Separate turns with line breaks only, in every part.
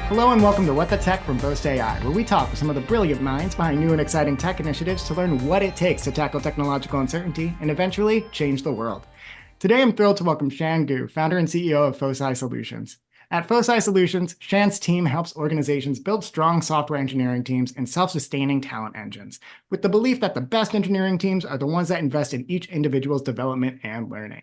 Hello and welcome to What the Tech from Boast AI, where we talk with some of the brilliant minds behind new and exciting tech initiatives to learn what it takes to tackle technological uncertainty and eventually change the world. Today I'm thrilled to welcome Shan Gu, founder and CEO of Foci Solutions. At Foci Solutions, Shan's team helps organizations build strong software engineering teams and self-sustaining talent engines, with the belief that the best engineering teams are the ones that invest in each individual's development and learning.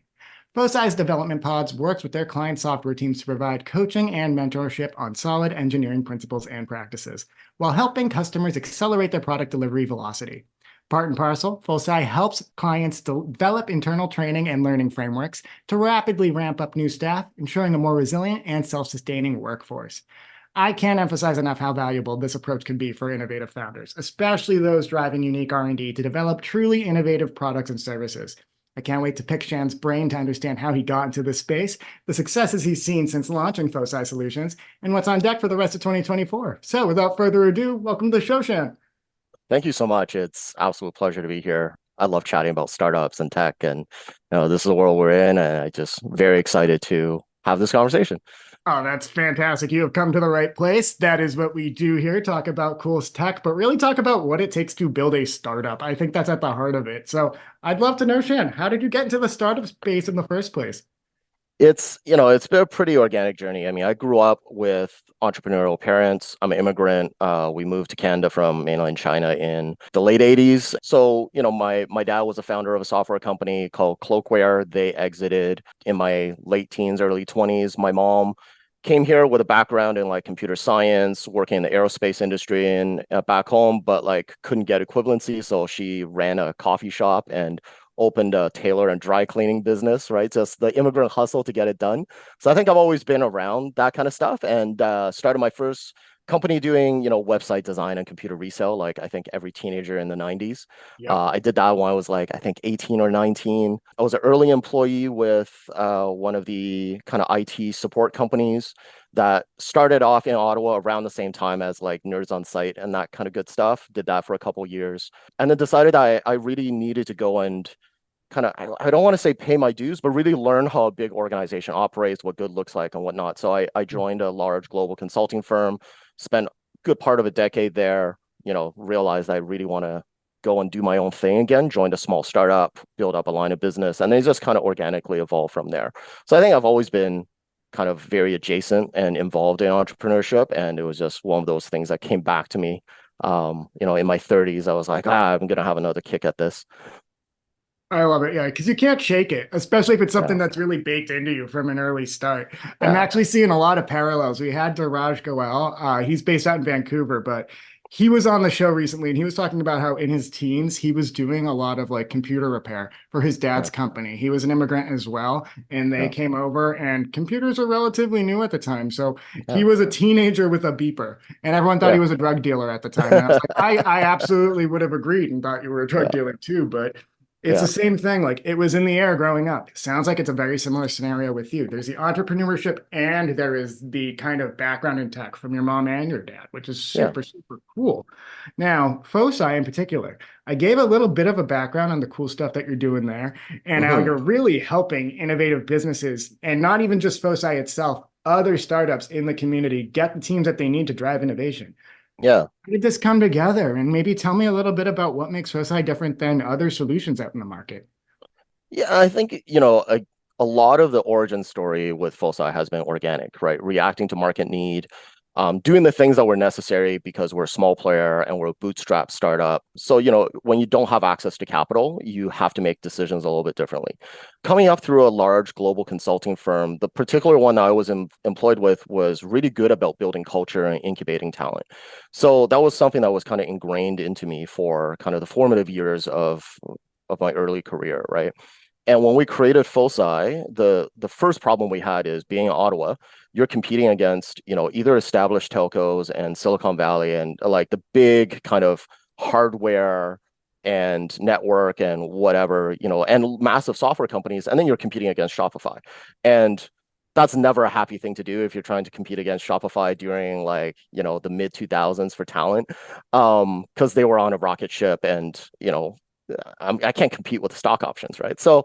Foci's development pods works with their client software teams to provide coaching and mentorship on solid engineering principles and practices, while helping customers accelerate their product delivery velocity. Part-in-parcel, Foci helps clients develop internal training and learning frameworks to rapidly ramp up new staff, ensuring a more resilient and self-sustaining workforce. I can't emphasize enough how valuable this approach can be for innovative founders, especially those driving unique R&D to develop truly innovative products and services. I can't wait to pick Shan's brain to understand how he got into this space, the successes he's seen since launching Foci Solutions, and what's on deck for the rest of 2024. So without further ado, welcome to the show, Shan.
Thank you so much. It's absolute pleasure to be here. I love chatting about startups and tech, and this is the world we're in, and I just very excited to have this conversation.
Oh, that's fantastic. You have come to the right place. That is what we do here, talk about cool tech, but really talk about what it takes to build a startup. I think that's at the heart of it. So I'd love to know, Shan, how did you get into the startup space in the first place?
It's been a pretty organic journey. I mean, I grew up with entrepreneurial parents. I'm an immigrant. We moved to Canada from mainland China in the late 80s. So, my dad was a founder of a software company called Cloakware. They exited in my late teens, early 20s. My mom came here with a background in like computer science, working in the aerospace industry and back home, but like couldn't get equivalency. So she ran a coffee shop and opened a tailor and dry cleaning business, right? Just the immigrant hustle to get it done. So I think I've always been around that kind of stuff, and started my first company doing, website design and computer resale, like I think every teenager in the 90s.
Yep.
I did that when I was like, I think 18 or 19. I was an early employee with one of the kind of IT support companies that started off in Ottawa around the same time as like Nerds on Site and that kind of good stuff. Did that for a couple years, and then decided I really needed to go and kind of, I don't want to say pay my dues, but really learn how a big organization operates, what good looks like and whatnot. So I joined a large global consulting firm, spent a good part of a decade there, realized I really want to go and do my own thing again, joined a small startup, build up a line of business, and then just kind of organically evolved from there. So I think I've always been kind of very adjacent and involved in entrepreneurship. And it was just one of those things that came back to me. In my 30s, I was like, I'm going to have another kick at this.
I love it. Yeah, because you can't shake it, especially if it's something
Yeah.
that's really baked into you from an early start. I'm
Yeah.
actually seeing a lot of parallels. We had Daraj Goel. He's based out in Vancouver, but he was on the show recently and he was talking about how in his teens he was doing a lot of like computer repair for his dad's
Yeah.
company. He was an immigrant as well, and they
Yeah.
came over and computers were relatively new at the time. So he
Yeah.
was a teenager with a beeper, and everyone thought he
Yeah.
was a drug dealer at the time. And I was like, I absolutely would have agreed and thought you were a drug
Yeah.
dealer too, but it's the
Yeah.
same thing. Like it was in the air growing up. It sounds like it's a very similar scenario with you. There's the entrepreneurship and there is the kind of background in tech from your mom and your dad, which is
Yeah.
super, super cool. Now, Foci in particular, I gave a little bit of a background on the cool stuff that you're doing there and how
Hmm.
you're really helping innovative businesses and not even just Foci itself, other startups in the community get the teams that they need to drive innovation.
Yeah.
How did this come together? And maybe tell me a little bit about what makes Foci different than other solutions out in the market.
Yeah. I think, a lot of the origin story with Foci has been organic, right? Reacting to market need, doing the things that were necessary because we're a small player and we're a bootstrap startup. So, when you don't have access to capital, you have to make decisions a little bit differently. Coming up through a large global consulting firm, the particular one that I was employed with was really good about building culture and incubating talent. So that was something that was kind of ingrained into me for kind of the formative years of my early career, right? And when we created Foci, the first problem we had is being in Ottawa, you're competing against, either established telcos and Silicon Valley and like the big kind of hardware and network and whatever, and massive software companies. And then you're competing against Shopify. And that's never a happy thing to do if you're trying to compete against Shopify during like, the mid 2000s for talent. Because they were on a rocket ship and, I can't compete with the stock options, right? So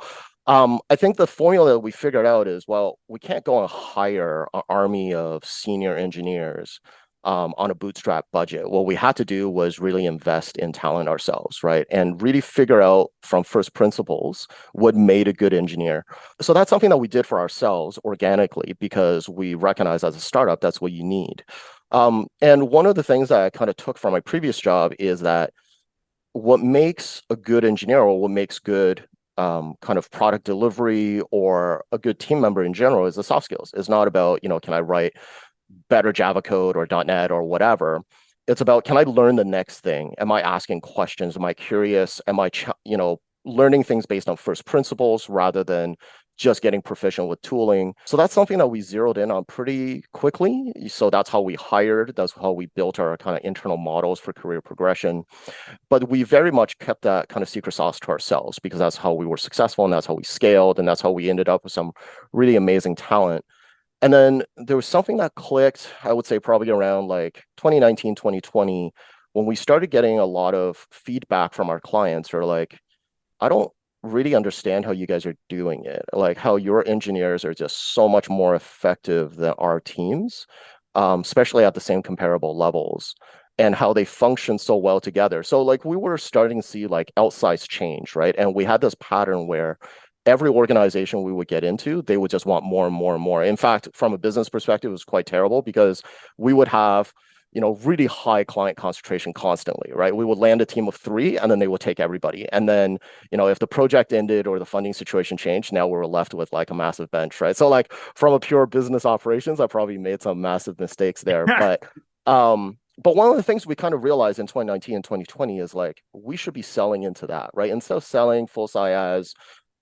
I think the formula that we figured out is, well, we can't go and hire an army of senior engineers on a bootstrap budget. What we had to do was really invest in talent ourselves, right? And really figure out from first principles what made a good engineer. So that's something that we did for ourselves organically because we recognize as a startup, that's what you need. And one of the things that I kind of took from my previous job is that what makes a good engineer or what makes good kind of product delivery or a good team member in general is the soft skills. It's not about, can I write better Java code or .NET or whatever. It's about, can I learn the next thing? Am I asking questions? Am I curious? Am I, learning things based on first principles rather than just getting proficient with tooling? So that's something that we zeroed in on pretty quickly. So that's how we hired. That's how we built our kind of internal models for career progression. But we very much kept that kind of secret sauce to ourselves because that's how we were successful and that's how we scaled and that's how we ended up with some really amazing talent. And then there was something that clicked, I would say probably around like 2019, 2020, when we started getting a lot of feedback from our clients or like, I don't really understand how you guys are doing it. Like how your engineers are just so much more effective than our teams, especially at the same comparable levels, and how they function so well together. So like we were starting to see like outsized change, right? And we had this pattern where every organization we would get into, they would just want more and more and more. In fact, from a business perspective, it was quite terrible because we would have really high client concentration constantly, right? We would land a team of 3 and then they would take everybody. And then, if the project ended or the funding situation changed, now we're left with like a massive bench, right? So like from a pure business operations, I probably made some massive mistakes there. But one of the things we kind of realized in 2019 and 2020 is like we should be selling into that, right? Instead of selling Foci as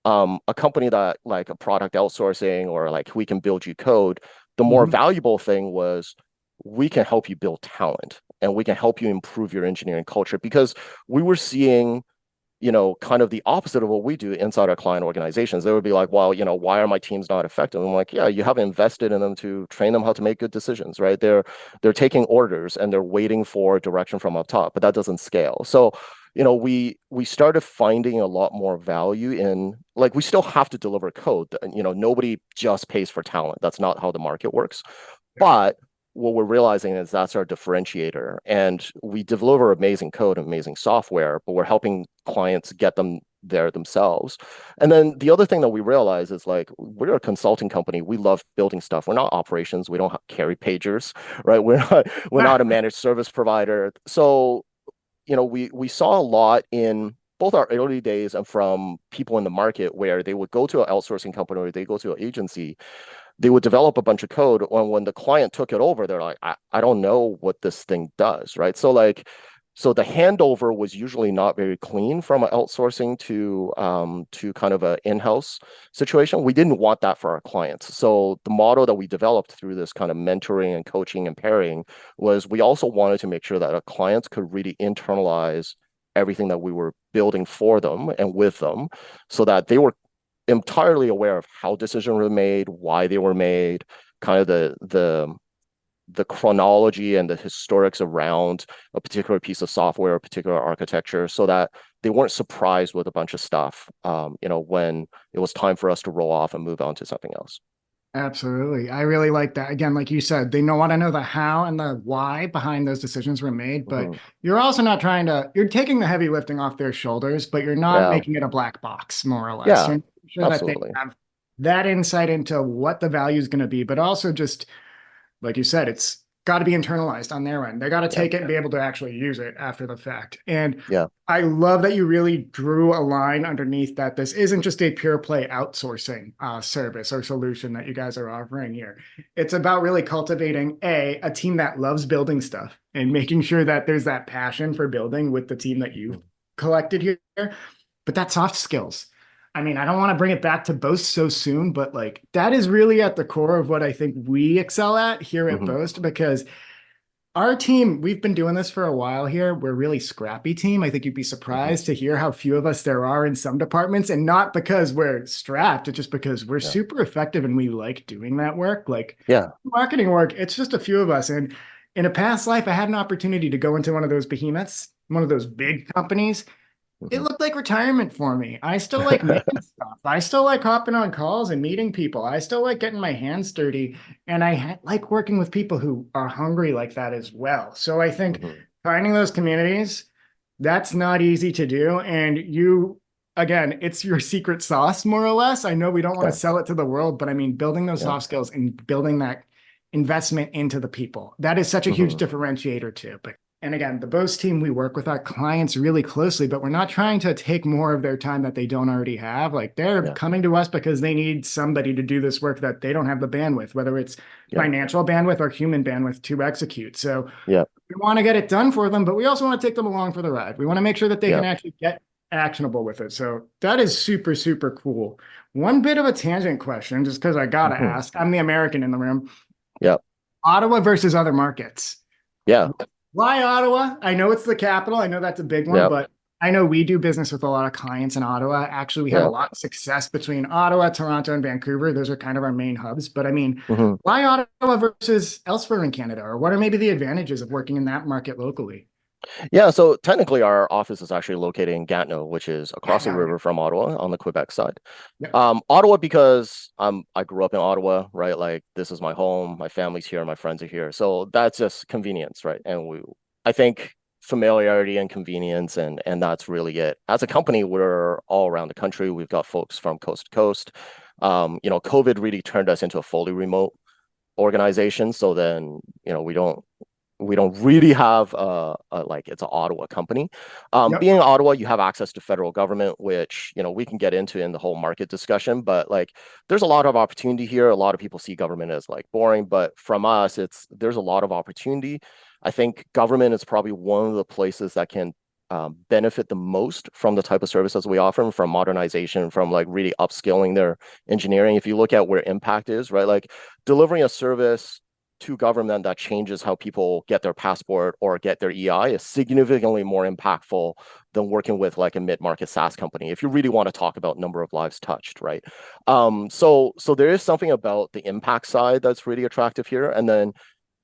a company that like a product outsourcing or like we can build you code, the more
Mhm.
valuable thing was we can help you build talent and we can help you improve your engineering culture because we were seeing kind of the opposite of what we do inside our client organizations. They would be like, well, why are my teams not effective? I'm like, yeah, you haven't invested in them to train them how to make good decisions, right? They're taking orders and they're waiting for direction from up top, but that doesn't scale. So, we started finding a lot more value in like we still have to deliver code. Nobody just pays for talent. That's not how the market works. But what we're realizing is that's our differentiator. And we deliver amazing code, amazing software, but we're helping clients get them there themselves. And then the other thing that we realize is like we're a consulting company. We love building stuff. We're not operations. We don't carry pagers, right? We're not a managed service provider. So, we saw a lot in both our early days and from people in the market where they would go to an outsourcing company or they go to an agency, they would develop a bunch of code. When the client took it over, they're like, I don't know what this thing does, right? So the handover was usually not very clean from outsourcing to kind of an in-house situation. We didn't want that for our clients. So the model that we developed through this kind of mentoring and coaching and pairing was we also wanted to make sure that our clients could really internalize everything that we were building for them and with them so that they were entirely aware of how decisions were made, why they were made, kind of the chronology and the historics around a particular piece of software, a particular architecture, so that they weren't surprised with a bunch of stuff, when it was time for us to roll off and move on to something else.
Absolutely. I really like that. Again, like you said, they want to know the how and the why behind those decisions were made, but
Mhm.
you're also not you're taking the heavy lifting off their shoulders, but you're not
Yeah,
making it a black box, more or less.
yeah,
You're making sure that they
absolutely.
have that insight into what the value is going to be, but also just like you said, it's got to be internalized on their end. They got to
Yeah,
take it and be able to actually use it after the fact. And
yeah.
I love that you really drew a line underneath that this isn't just a pure play outsourcing service or solution that you guys are offering here. It's about really cultivating a team that loves building stuff and making sure that there's that passion for building with the team that you've collected here. But that soft skills. I mean, I don't want to bring it back to Boast so soon, but like that is really at the core of what I think we excel at here at
Hmm.
Boast because our team, we've been doing this for a while here. We're a really scrappy team. I think you'd be
Hmm.
surprised to hear how few of us there are in some departments, and not because we're strapped, it's just because we're
Yeah,
super effective and we like doing that work. Like
yeah.
marketing work, it's just a few of us. And in a past life, I had an opportunity to go into one of those behemoths, one of those big companies, it
Hmm.
looked like retirement for me. I still like making stuff. I still like hopping on calls and meeting people. I still like getting my hands dirty. And like working with people who are hungry like that as well. So I think
Hmm.
finding those communities, that's not easy to do. And again, it's your secret sauce, more or less. I know we don't want to
Yeah,
sell it to the world, but I mean, building those
yeah.
soft skills and building that investment into the people, that is such a huge
Hmm.
differentiator too. But and again, the Bose team, we work with our clients really closely, but we're not trying to take more of their time that they don't already have. Like they're
Yeah,
coming to us because they need somebody to do this work that they don't have the bandwidth, whether it's
yeah,
financial bandwidth or human bandwidth to execute. So
yeah,
we want to get it done for them, but we also want to take them along for the ride. We want to make sure that they
yeah.
can actually get actionable with it. So that is super, super cool. One bit of a tangent question, just because I got to
Hmm.
ask. I'm the American in the room.
Yeah,
Ottawa versus other markets.
yeah,
Why Ottawa? I know it's the capital. I know that's a big one,
yeah,
but I know we do business with a lot of clients in Ottawa. Actually, we have a
yeah.
lot of success between Ottawa, Toronto, and Vancouver. Those are kind of our main hubs. But I mean,
Hmm.
why Ottawa versus elsewhere in Canada? Or what are maybe the advantages of working in that market locally?
Yeah, so technically our office is actually located in Gatineau, which is
Yeah,
across the
no, yeah.
river from Ottawa on the Quebec side.
Yep.
Ottawa because I grew up in Ottawa, right? Like this is my home, my family's here, my friends are here. So that's just convenience, right? I think familiarity and convenience and that's really it. As a company, we're all around the country. We've got folks from coast to coast. COVID really turned us into a fully remote organization. So then, we don't really have like it's an Ottawa company.
Yep.
Being Ottawa, you have access to federal government, which we can get into in the whole market discussion. But like, there's a lot of opportunity here. A lot of people see government as like boring, but from us, there's a lot of opportunity. I think government is probably one of the places that can benefit the most from the type of services we offer, from modernization, from like really upskilling their engineering. If you look at where impact is, right, like delivering a service to government that changes how people get their passport or get their EI is significantly more impactful than working with like a mid-market SaaS company. If you really want to talk about number of lives touched, right? So there is something about the impact side that's really attractive here. And then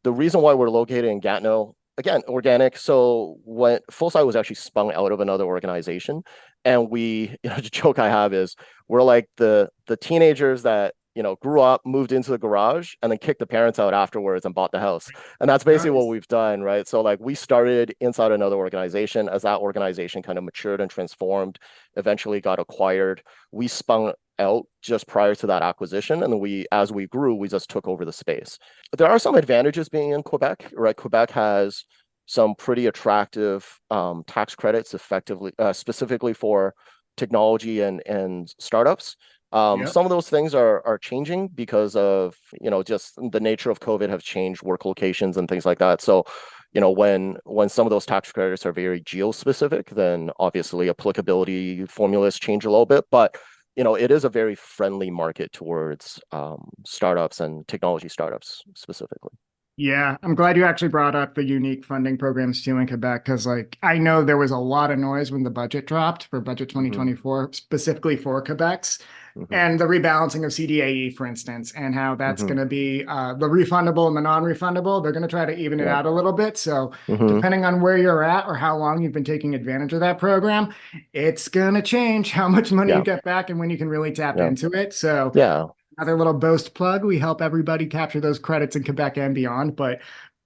the reason why we're located in Gatineau, again, organic. So when Foci was actually spun out of another organization, and the joke I have is we're like the teenagers that grew up, moved into the garage, and then kicked the parents out afterwards and bought the house. And that's basically what
Nice.
we've done, right? So like we started inside another organization. As that organization kind of matured and transformed, eventually got acquired, we spun out just prior to that acquisition. And then as we grew, we just took over the space. There are some advantages being in Quebec, right? Quebec has some pretty attractive tax credits specifically for technology and startups.
Yep.
Some of those things are changing because of just the nature of COVID have changed work locations and things like that. So when some of those tax credits are very geo-specific, then obviously applicability formulas change a little bit. But it is a very friendly market towards startups and technology startups specifically.
Yeah, I'm glad you actually brought up the unique funding programs too in Quebec because, like, I know there was a lot of noise when the budget dropped for budget
Hmm.
2024, specifically for Quebec's,
Hmm.
and the rebalancing of CDAE, for instance, and how that's
Hmm.
going to be the refundable and the non-refundable. They're going to try to even it
Yeah.
out a little bit. So,
Hmm.
depending on where you're at or how long you've been taking advantage of that program, it's going to change how much money you
Yeah.
get back and when you can really tap
Yeah.
into it. So,
Yeah.
another little boast plug. We help everybody capture those credits in Quebec and beyond. But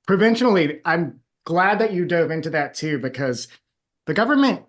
provincially, I'm glad that you dove into that too, because the government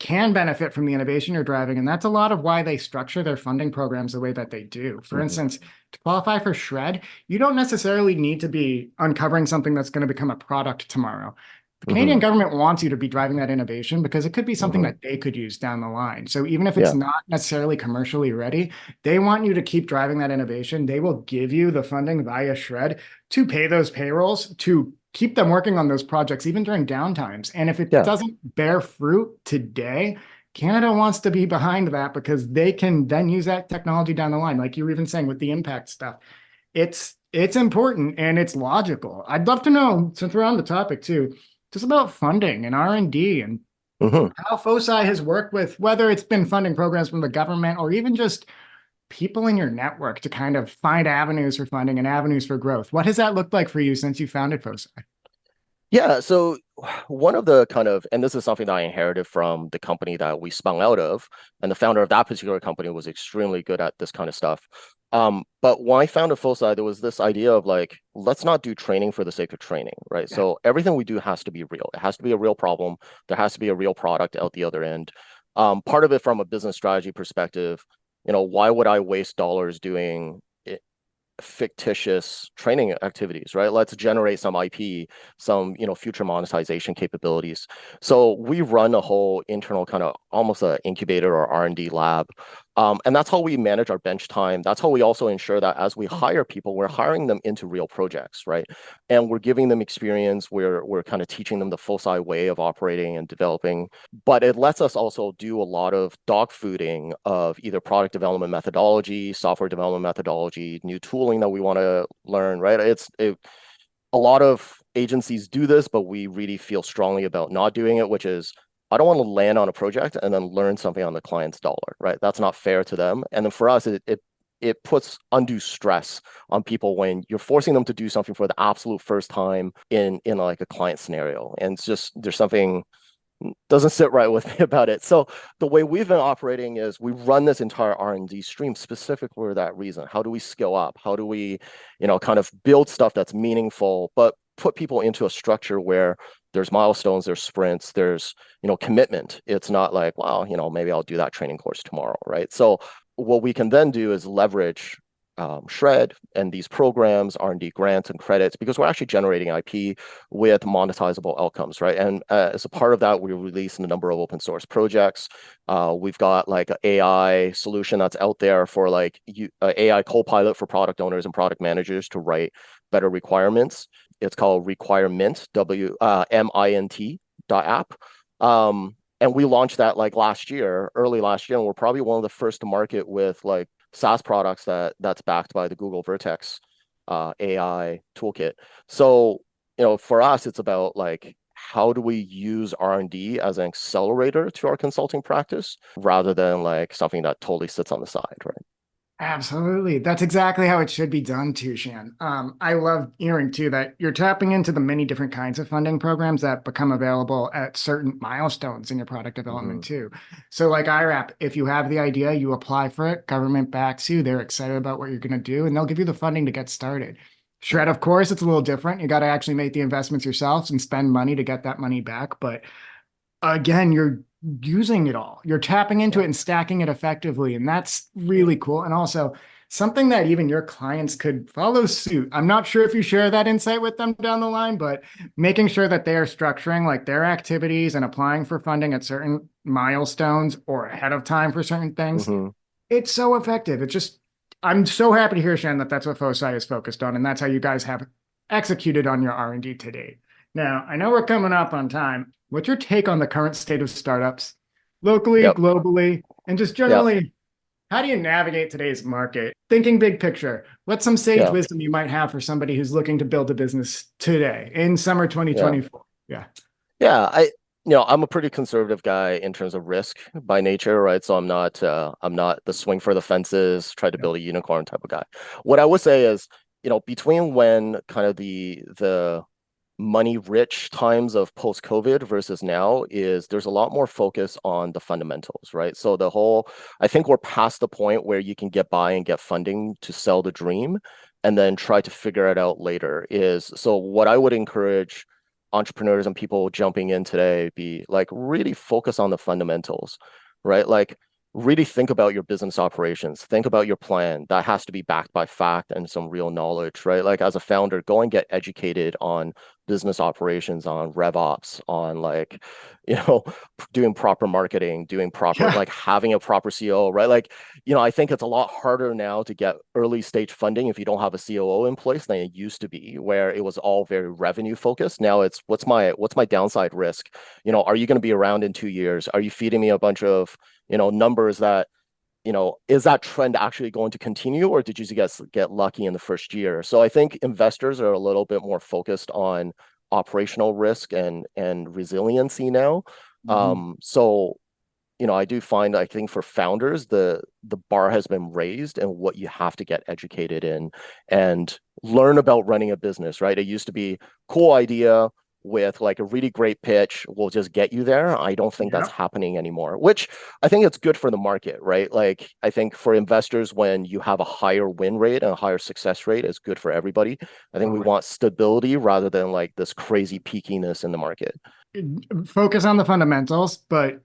can benefit from the innovation you're driving. And that's a lot of why they structure their funding programs the way that they do. For
Hmm.
instance, to qualify for SHRED, you don't necessarily need to be uncovering something that's going to become a product tomorrow. The Canadian
Hmm.
government wants you to be driving that innovation because it could be something
Hmm.
that they could use down the line. So even if it's
Yeah.
not necessarily commercially ready, they want you to keep driving that innovation. They will give you the funding via SHRED to pay those payrolls, to keep them working on those projects, even during downtimes. And if it
Yeah.
doesn't bear fruit today, Canada wants to be behind that because they can then use that technology down the line. Like you were even saying with the impact stuff, it's important and it's logical. I'd love to know, since we're on the topic too, just about funding and R&D and
Hmm.
how Foci has worked with whether it's been funding programs from the government or even just people in your network to kind of find avenues for funding and avenues for growth. What has that looked like for you since you founded Foci?
Yeah. So one of the kind of, and this is something that I inherited from the company that we spun out of, and the founder of that particular company was extremely good at this kind of stuff. But when I founded Foci, there was this idea of like, let's not do training for the sake of training, right?
Yeah.
So everything we do has to be real. It has to be a real problem. There has to be a real product out the other end. Part of it from a business strategy perspective, why would I waste dollars doing fictitious training activities, right? Let's generate some IP, some, future monetization capabilities. So we run a whole internal kind of almost a incubator or R&D lab. And that's how we manage our bench time. That's how we also ensure that as we hire people, we're hiring them into real projects, right? And we're giving them experience. We're kind of teaching them the Foci way of operating and developing. But it lets us also do a lot of dog fooding of either product development methodology, software development methodology, new tooling that we want to learn, right? A lot of agencies do this, but we really feel strongly about not doing it, which is I don't want to land on a project and then learn something on the client's dollar, right? That's not fair to them. And then for us, it puts undue stress on people when you're forcing them to do something for the absolute first time in like a client scenario. And it's just there's something doesn't sit right with me about it. So the way we've been operating is we run this entire R&D stream specifically for that reason. How do we scale up? How do we, kind of build stuff that's meaningful, but put people into a structure where there's milestones, there's sprints, there's, commitment. It's not like, well, maybe I'll do that training course tomorrow, right? So what we can then do is leverage Shred and these programs, R&D grants and credits, because we're actually generating IP with monetizable outcomes, right? And as a part of that, we release a number of open source projects. We've got like an AI solution that's out there for like AI co-pilot for product owners and product managers to write better requirements. It's called Requirement, MINT app. And we launched that like early last year, and we're probably one of the first to market with like SaaS products that's backed by the Google Vertex AI toolkit. So, for us, it's about like how do we use R&D as an accelerator to our consulting practice rather than like something that totally sits on the side, right?
Absolutely. That's exactly how it should be done too, Shan. I love hearing too that you're tapping into the many different kinds of funding programs that become available at certain milestones in your product
Mm-hmm.
development too. So like IRAP, if you have the idea, you apply for it, government backs you, they're excited about what you're going to do, and they'll give you the funding to get started. Shred, of course, it's a little different. You got to actually make the investments yourselves and spend money to get that money back. But again, you're using it all. You're tapping into
Yeah.
it and stacking it effectively. And that's really cool. And also something that even your clients could follow suit. I'm not sure if you share that insight with them down the line, but making sure that they are structuring like their activities and applying for funding at certain milestones or ahead of time for certain things.
Mm-hmm.
It's so effective. It's just, I'm so happy to hear, Shan, that that's what Foci is focused on. And that's how you guys have executed on your R&D to date. Now, I know we're coming up on time. What's your take on the current state of startups, locally,
Yep.
globally, and just
Yep.
generally, how do you navigate today's market? Thinking big picture, what's some sage
Yeah.
wisdom you might have for somebody who's looking to build a business today in summer
Yeah.
2024? Yeah.
Yeah. I'm a pretty conservative guy in terms of risk by nature, right? So I'm not the swing for the fences, try to
Yeah.
build a unicorn type of guy. What I would say is, between when kind of the money rich times of post COVID versus now is there's a lot more focus on the fundamentals, right? So I think we're past the point where you can get by and get funding to sell the dream and then try to figure it out later is so what I would encourage entrepreneurs and people jumping in today be like really focus on the fundamentals, right? Like really think about your business operations, think about your plan. That has to be backed by fact and some real knowledge, right? Like as a founder, go and get educated on business operations, on rev ops, on like, you know, doing proper marketing, doing proper,
Yeah.
like having a proper COO, right? Like, I think it's a lot harder now to get early stage funding if you don't have a COO in place than it used to be, where it was all very revenue focused. Now it's what's my downside risk? Are you going to be around in 2 years? Are you feeding me a bunch of, numbers that is that trend actually going to continue, or did you guys get lucky in the first year? So I think investors are a little bit more focused on operational risk and resiliency now.
Mhm.
So I do find I think for founders the bar has been raised and what you have to get educated in and learn about running a business, right? It used to be cool idea, with like a really great pitch will just get you there. I don't think that's
Yep.
happening anymore, which I think it's good for the market, right? Like I think for investors, when you have a higher win rate and a higher success rate, it's good for everybody. I think we
Totally.
want stability rather than like this crazy peakiness in the market.
Focus on the fundamentals, but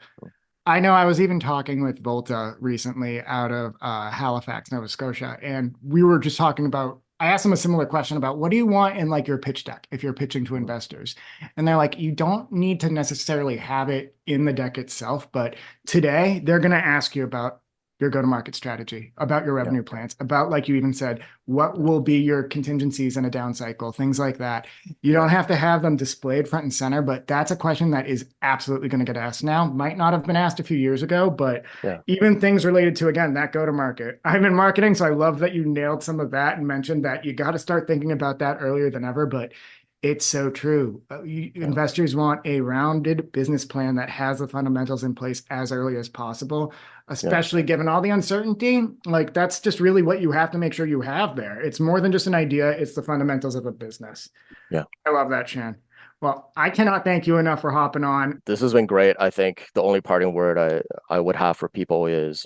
I know I was even talking with Volta recently out of Halifax, Nova Scotia, and we were just talking about. I asked them a similar question about what do you want in like your pitch deck if you're pitching to
Mhm.
investors, and they're like, you don't need to necessarily have it in the deck itself, but today they're going to ask you about your go-to-market strategy, about your
Yeah,
revenue plans, about like you even said, what will be your contingencies in a down cycle, things like that. You
yeah,
don't have to have them displayed front and center, but that's a question that is absolutely going to get asked now. Might not have been asked a few years ago, but
yeah,
even things related to, again, that go to market. I'm in marketing, so I love that you nailed some of that and mentioned that you got to start thinking about that earlier than ever. But it's so true.
yeah,
Investors want a rounded business plan that has the fundamentals in place as early as possible,
yeah,
especially given all the uncertainty. Like, that's just really what you have to make sure you have there. It's more than just an idea, it's the fundamentals of a business.
yeah.
I love that, Shan. Well, I cannot thank you enough for hopping on.
This has been great. I think the only parting word I would have for people is,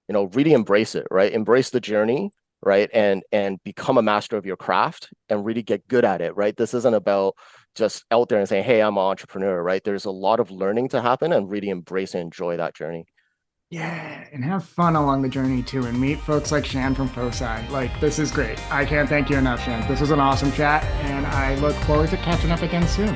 really embrace it, right? Embrace the journey, right? And become a master of your craft and really get good at it, right? This isn't about just out there and saying, "Hey, I'm an entrepreneur," right? There's a lot of learning to happen and really embrace and enjoy that journey.
Yeah, and have fun along the journey too, and meet folks like Shan from Foci. Like, this is great. I can't thank you enough, Shan. This was an awesome chat, and I look forward to catching up again soon.